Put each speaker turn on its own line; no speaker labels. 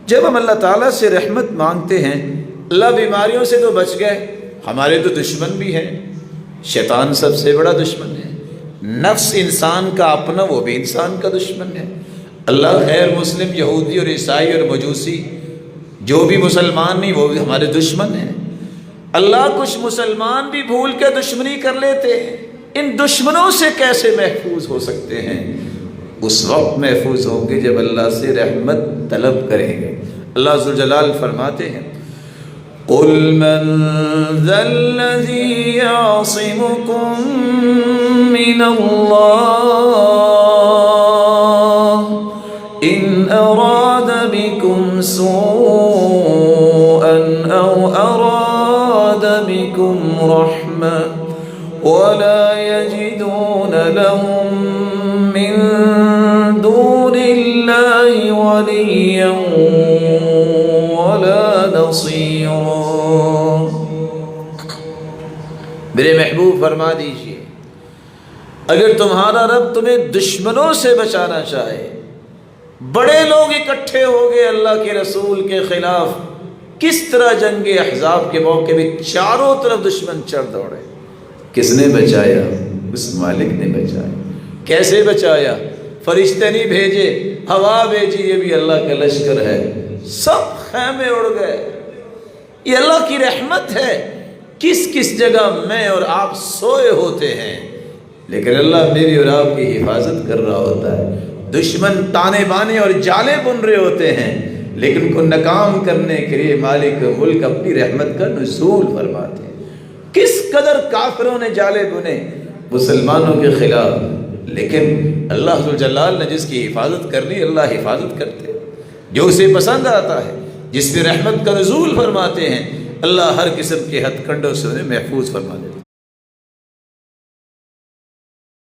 جب ہم اللہ تعالیٰ سے رحمت مانگتے ہیں، اللہ بیماریوں سے تو بچ گئے، ہمارے تو دشمن بھی ہیں، شیطان سب سے بڑا دشمن ہے، نفس انسان کا اپنا وہ بھی انسان کا دشمن ہے، اللہ غیر مسلم یہودی اور عیسائی اور مجوسی جو بھی مسلمان نہیں وہ بھی ہمارے دشمن ہیں، اللہ کچھ مسلمان بھی بھول کے دشمنی کر لیتے ہیں، ان دشمنوں سے کیسے محفوظ ہو سکتے ہیں؟ اس وقت محفوظ ہوں گے جب اللہ سے رحمت طلب کریں گے۔ اللہ ذوالجلال فرماتے ہیں قُلْ مَنْ ذَا الَّذِي يَعْصِمُكُم مِّنَ اللَّهِ إِنْ أَرَادَ بِكُمْ سُوءًا أَوْ أَرَادَ بِكُمْ رَحْمَةً وَلَا يَجِدُونَ لَهُم مِّن دُونِ اللَّهِ وَلِيًّا وَلَا نَصِيرًا۔ میرے محبوب فرما دیجئے، اگر تمہارا رب تمہیں دشمنوں سے بچانا چاہے، بڑے لوگ اکٹھے ہو گئے اللہ کے رسول کے خلاف، کس طرح جنگ احزاب کے موقع میں چاروں طرف دشمن چڑھ دوڑے، کس نے بچایا؟ اس مالک نے بچایا۔ کیسے بچایا؟ فرشتے نہیں بھیجے، ہوا بھیجی، یہ بھی اللہ کا لشکر ہے، سب خیمے اڑ گئے۔ یہ اللہ کی رحمت ہے، کس کس جگہ میں اور آپ سوئے ہوتے ہیں لیکن اللہ میری اور آپ کی حفاظت کر رہا ہوتا ہے۔ دشمن تانے بانے اور جالے بن رہے ہوتے ہیں لیکن ان کو ناکام کرنے کے لیے مالک ملک اپنی رحمت کا نزول فرماتے ہیں۔ کس قدر کافروں نے جالے بنے مسلمانوں کے خلاف، لیکن اللہ ذوالجلال نے جس کی حفاظت کرنی اللہ حفاظت کرتے ہیں، جو اسے پسند آتا ہے، جس میں رحمت کا نزول فرماتے ہیں، اللہ ہر قسم کے ہتھ کنڈوں سے انہیں محفوظ فرما دیتے ہیں۔